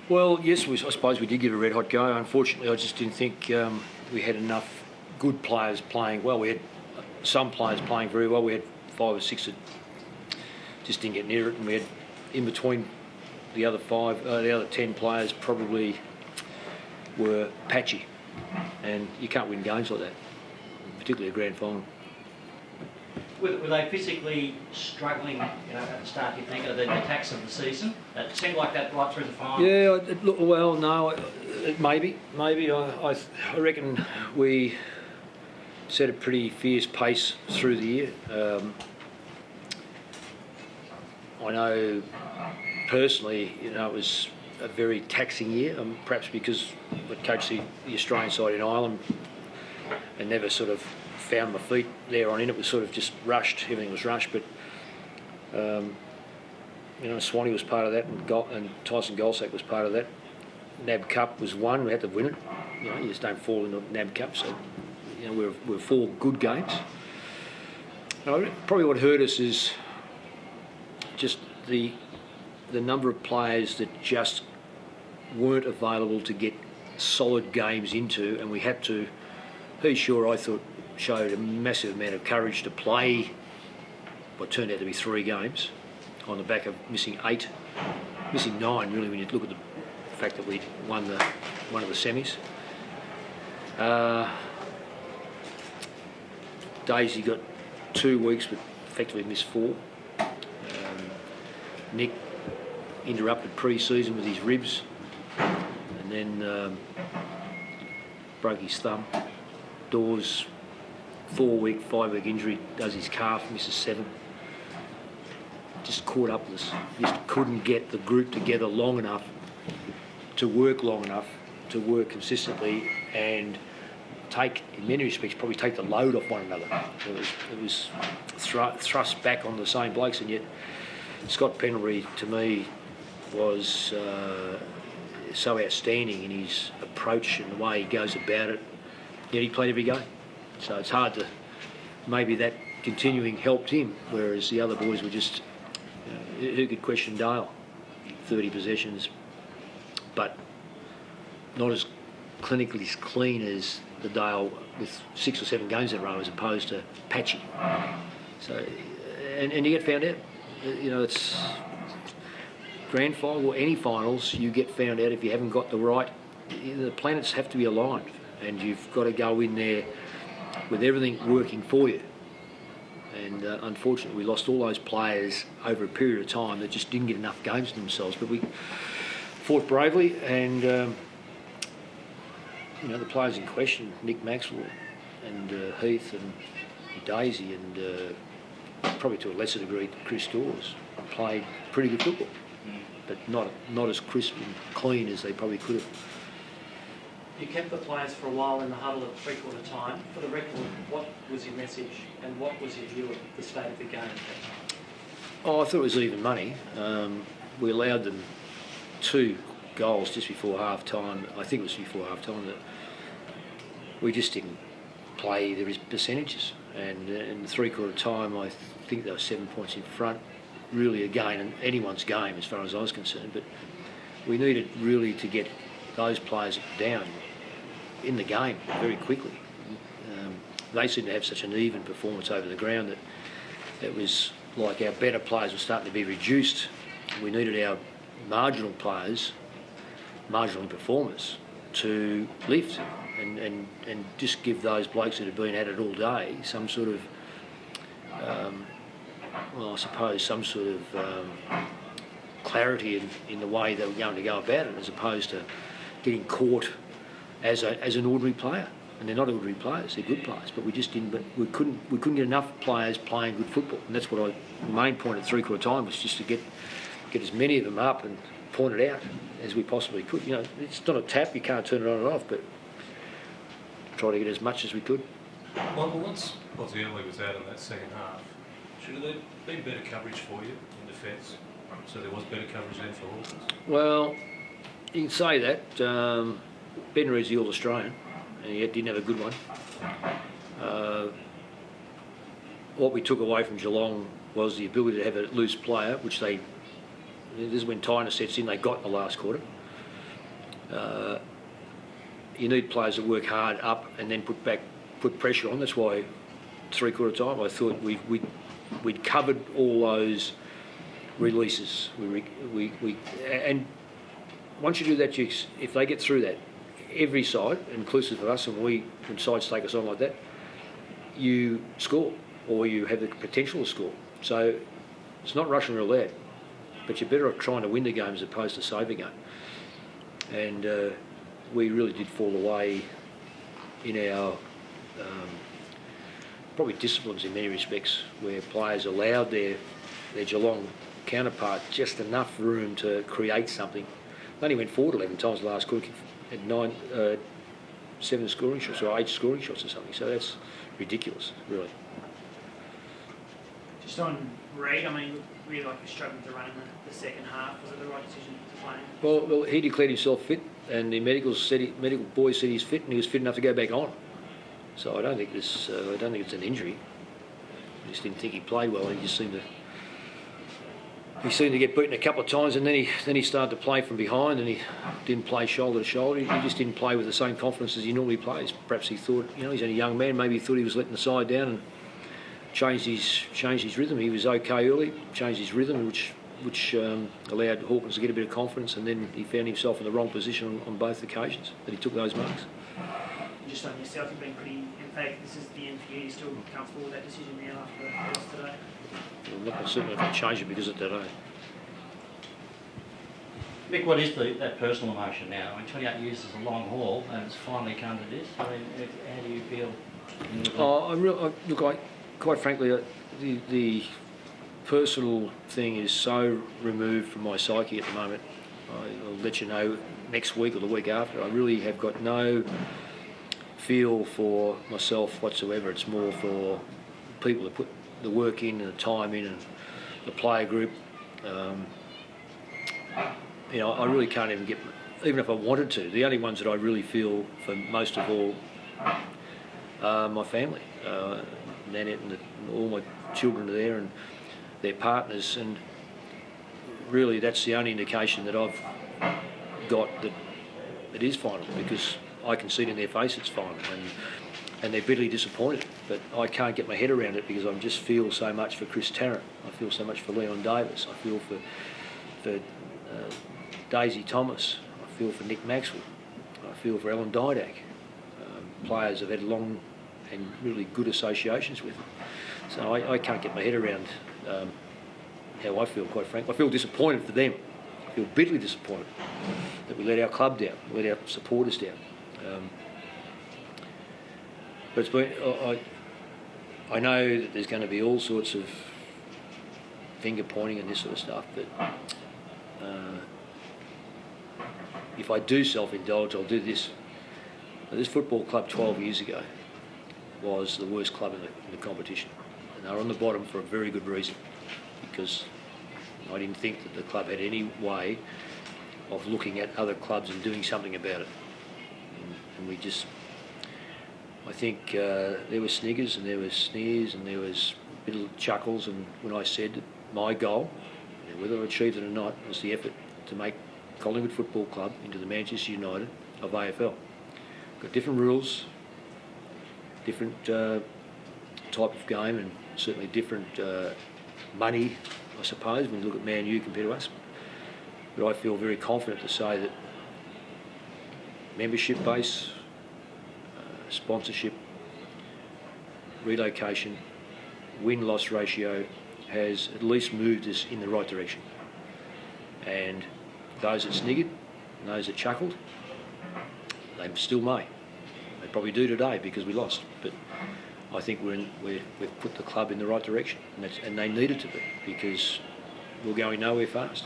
Well, yes, I suppose we did give it a red-hot go. Unfortunately, I just didn't think we had enough good players playing well. We had some players playing very well. We had 5 or 6 that just didn't get near it, and we had in between the other 10 players probably were patchy, and you can't win games like that, particularly a grand final. Were they physically struggling, at the start, you think, of the attacks of the season? It seemed like that right through the final. Yeah, well, no, maybe. I reckon we set a pretty fierce pace through the year. I know personally, it was a very taxing year, perhaps because I coached the Australian side in Ireland and never sort of found my feet there on in. It was sort of just rushed, everything was rushed, but Swanee was part of that, and Tyson Golsack was part of that. NAB Cup was won, we had to win it. You just don't fall in the NAB Cup, so we're 4 good games. Probably what hurt us is just the number of players that just weren't available to get solid games into, and we had to. Heath Shaw, I thought, showed a massive amount of courage to play what turned out to be 3 games on the back of missing 9 really, when you look at the fact that we won one of the semis. Daisy got 2 weeks but effectively missed 4. Nick interrupted pre-season with his ribs and then broke his thumb. Dawes, 4-week, 5-week injury, does his calf, misses 7. Just caught up with us. Just couldn't get the group together long enough to work consistently and take, in many respects, probably take the load off one another. It was thrust back on the same blokes, and yet Scott Pendlebury, to me, was so outstanding in his approach and the way he goes about it. Yet he played every game. So it's hard to... Maybe that continuing helped him, whereas the other boys were just... who could question Dale? 30 possessions, but not as clinically clean as the Dale with 6 or 7 games in a row, as opposed to patchy. So, and you get found out. It's grand final or any finals, you get found out if you haven't got the right. The planets have to be aligned, and you've got to go in there with everything working for you. And unfortunately, we lost all those players over a period of time that just didn't get enough games to themselves. But we fought bravely, and the players in question, Nick Maxwell and Heath and Daisy, and probably to a lesser degree Chris Dawes, played pretty good football, but not as crisp and clean as they probably could have. You kept the players for a while in the huddle at 3/4 time. For the record, what was your message and what was your view of the state of the game at that time? Oh, I thought it was even money. We allowed them 2 goals just before half-time. I think it was before half-time that we just didn't play the percentages. And in the 3/4 time, I think they were 7 points in front. Really, again, in anyone's game as far as I was concerned. But we needed really to get those players down in the game very quickly. They seemed to have such an even performance over the ground that it was like our better players were starting to be reduced. We needed our marginal players, marginal performers, to lift and just give those blokes that have been at it all day some sort of, I suppose, some sort of clarity in the way they were going to go about it, as opposed to getting caught as an ordinary player. And they're not ordinary players; they're good players. But we just didn't. But we couldn't get enough players playing good football. And that's what the main point at 3/4 time was, just to get as many of them up and point it out as we possibly could. It's not a tap; you can't turn it on and off. But try to get as much as we could. Michael, once Bosnian was out in that second half, should there be better coverage for you in defence? So there was better coverage then for Hawkins? Well, you can say that. Ben Reid's the All-Australian, and he didn't have a good one. What we took away from Geelong was the ability to have a loose player, which this is when tightness sets in, they got in the last quarter. You need players that work hard up and then put pressure on. That's why three-quarter time I thought we'd covered all those releases. And once you do that, if they get through that, every side, inclusive of us, and when sides take us on like that, you score, or you have the potential to score. So it's not Russian roulette, but you're better at trying to win the game as opposed to save a game. And we really did fall away in our probably disciplines in many respects, where players allowed their Geelong counterpart just enough room to create something. They only went forward 11 times the last quarter, had 7 scoring shots or 8 scoring shots or something. So that's ridiculous, really. Just on Reid, I mean, really like he struggled to run in the second half. Was it the right decision to play him? Well, he declared himself fit, and the medical boys said he's fit, and he was fit enough to go back on. So I don't think it's an injury. I just didn't think he played well. He seemed to get beaten a couple of times, and then he started to play from behind, and he didn't play shoulder to shoulder. He just didn't play with the same confidence as he normally plays. Perhaps he thought, he's only a young man. Maybe he thought he was letting the side down and changed his rhythm. He was okay early, changed his rhythm, which allowed Hawkins to get a bit of confidence, and then he found himself in the wrong position on both occasions that he took those marks. Just on yourself, you've been pretty emphatic. This is the end for you. You're still comfortable with that decision now after the today? I'm not certainly going to change it because of today. Mick, what is that personal emotion now? I mean, 28 years is a long haul, and it's finally come to this. I mean, how do you feel? Quite frankly, the personal thing is so removed from my psyche at the moment. I'll let you know next week or the week after. I really have got no feel for myself whatsoever. It's more for people that put the work in and the time in, and the player group. I really can't even if I wanted to. The only ones that I really feel for most of all are my family. Nanette and all my children are there, and their partners, and really that's the only indication that I've got that it is final, because I can see it in their face it's final, and they're bitterly disappointed, but I can't get my head around it because I just feel so much for Chris Tarrant, I feel so much for Leon Davis, I feel for Daisy Thomas, I feel for Nick Maxwell, I feel for Alan Didak, players I've had long and really good associations with. So I can't get my head around how I feel, quite frankly. I feel disappointed for them. I feel bitterly disappointed that we let our club down, we let our supporters down. But it's been, I know that there's going to be all sorts of finger pointing and this sort of stuff, but if I do self-indulge, I'll do this. Now, this football club 12 years ago was the worst club in the competition. And they were on the bottom for a very good reason, because I didn't think that the club had any way of looking at other clubs and doing something about it. And we just, I think there were sniggers and there was sneers and there was little chuckles, and when I said that my goal, whether I achieved it or not, was the effort to make Collingwood Football Club into the Manchester United of AFL. Got different rules, different type of game, and certainly different money, I suppose, when you look at Man U compared to us. But I feel very confident to say that membership base, sponsorship, relocation, win-loss ratio has at least moved us in the right direction. And those that sniggered and those that chuckled, they still may. They probably do today because we lost. But I think we've put the club in the right direction, and they needed to be, because we're going nowhere fast.